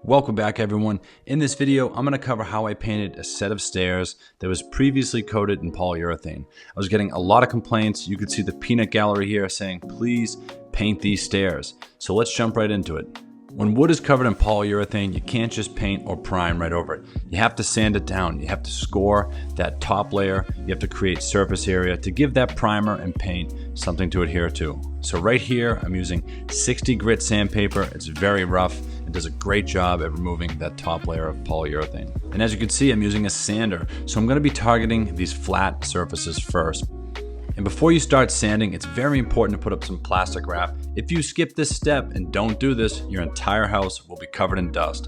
Welcome back everyone. In this video, I'm going to cover how I painted a set of stairs that was previously coated in polyurethane. I was getting a lot of complaints. You could see the peanut gallery here saying, please paint these stairs. So let's jump right into it. When wood is covered in polyurethane, you can't just paint or prime right over it. You have to sand it down. You have to score that top layer. You have to create surface area to give that primer and paint something to adhere to. So right here, I'm using 60 grit sandpaper. It's very rough. It does a great job at removing that top layer of polyurethane. And as you can see, I'm using a sander. So I'm going to be targeting these flat surfaces first. And before you start sanding, it's very important to put up some plastic wrap. If you skip this step and don't do this, your entire house will be covered in dust.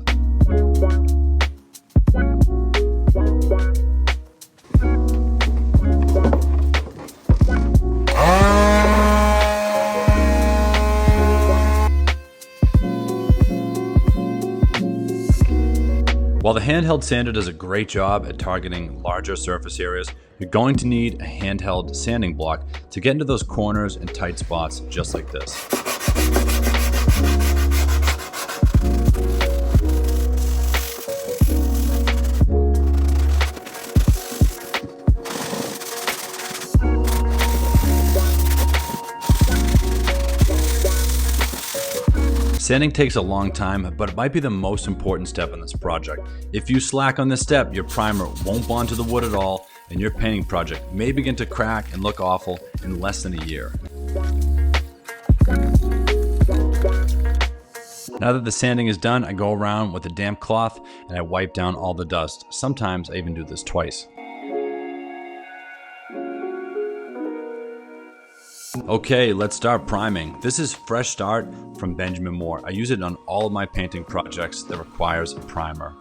While the handheld sander does a great job at targeting larger surface areas, you're going to need a handheld sanding block to get into those corners and tight spots just like this. Sanding takes a long time, but it might be the most important step in this project. If you slack on this step, your primer won't bond to the wood at all, and your painting project may begin to crack and look awful in less than a year. Now that the sanding is done, I go around with a damp cloth and I wipe down all the dust. Sometimes I even do this twice. Okay, let's start priming. This is Fresh Start from Benjamin Moore. I use it on all of my painting projects that requires a primer.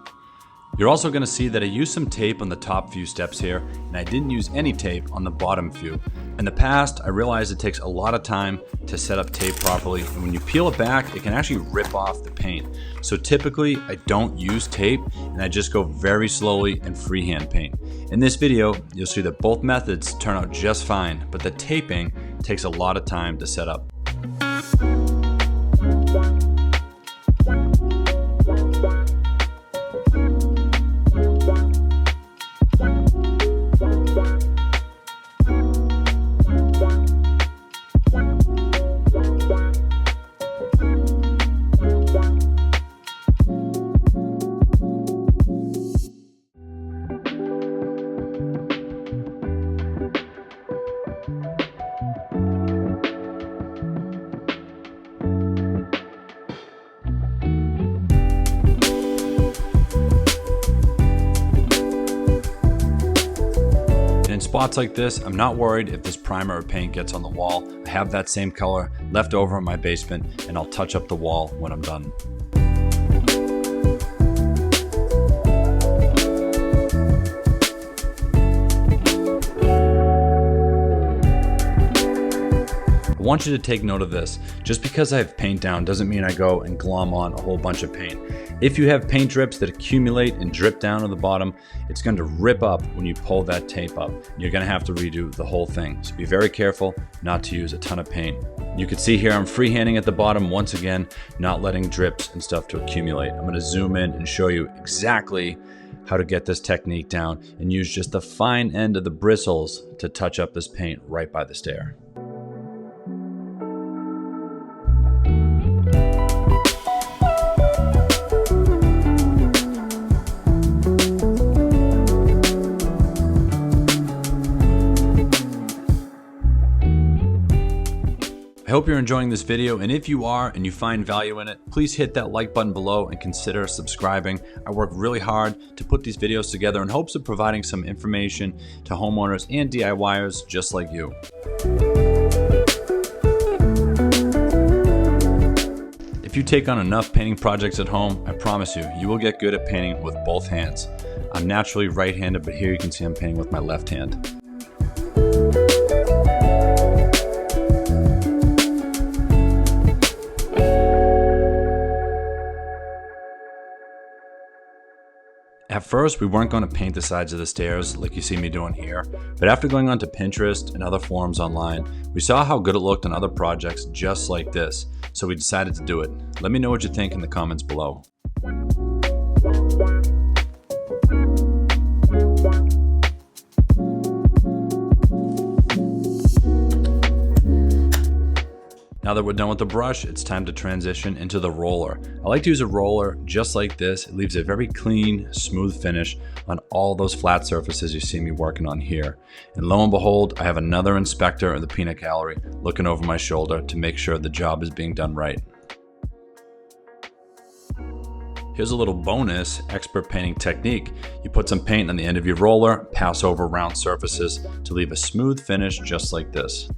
You're also going to see that I used some tape on the top few steps here, and I didn't use any tape on the bottom few. In the past, I realized it takes a lot of time to set up tape properly, and when you peel it back, it can actually rip off the paint. So typically, I don't use tape, and I just go very slowly and freehand paint. In this video, you'll see that both methods turn out just fine, but the taping takes a lot of time to set up. In spots like this, I'm not worried if this primer or paint gets on the wall. I have that same color left over in my basement, and I'll touch up the wall when I'm done. I want you to take note of this. Just because I have paint down doesn't mean I go and glom on a whole bunch of paint. If you have paint drips that accumulate and drip down to the bottom, it's going to rip up when you pull that tape up. You're going to have to redo the whole thing. So be very careful not to use a ton of paint. You can see here I'm freehanding at the bottom once again, not letting drips and stuff to accumulate. I'm going to zoom in and show you exactly how to get this technique down and use just the fine end of the bristles to touch up this paint right by the stair. I hope you're enjoying this video, and if you are and you find value in it, please hit that like button below and consider subscribing. I work really hard to put these videos together in hopes of providing some information to homeowners and DIYers just like you. If you take on enough painting projects at home, I promise you, you will get good at painting with both hands. I'm naturally right-handed, but here you can see I'm painting with my left hand. At first, we weren't going to paint the sides of the stairs like you see me doing here, but after going onto Pinterest and other forums online, we saw how good it looked on other projects just like this, so we decided to do it. Let me know what you think in the comments below. Now that we're done with the brush, it's time to transition into the roller. I like to use a roller just like this. It leaves a very clean, smooth finish on all those flat surfaces you see me working on here. And lo and behold, I have another inspector of the peanut gallery looking over my shoulder to make sure the job is being done right. Here's a little bonus expert painting technique. You put some paint on the end of your roller, pass over round surfaces to leave a smooth finish just like this.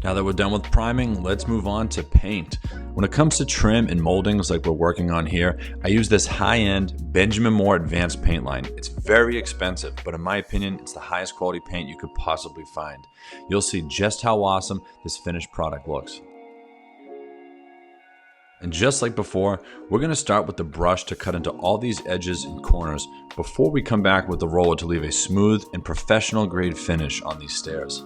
Now that we're done with priming, let's move on to paint. When it comes to trim and moldings like we're working on here, I use this high-end Benjamin Moore advanced paint line. It's very expensive, but in my opinion, it's the highest quality paint you could possibly find. You'll see just how awesome this finished product looks. And just like before, we're going to start with the brush to cut into all these edges and corners before we come back with the roller to leave a smooth and professional grade finish on these stairs.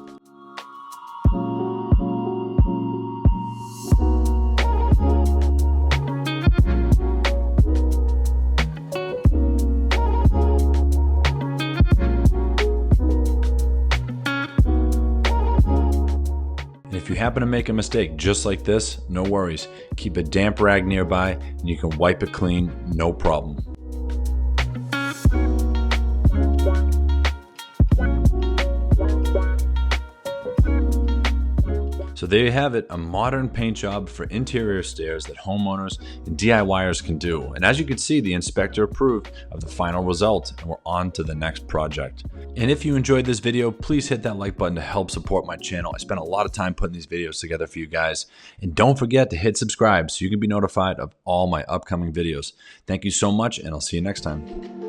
If you happen to make a mistake just like this, no worries. Keep a damp rag nearby and you can wipe it clean, no problem. So there you have it, a modern paint job for interior stairs that homeowners and DIYers can do. And as you can see, the inspector approved of the final result and we're on to the next project. And if you enjoyed this video, please hit that like button to help support my channel. I spent a lot of time putting these videos together for you guys. And don't forget to hit subscribe so you can be notified of all my upcoming videos. Thank you so much and I'll see you next time.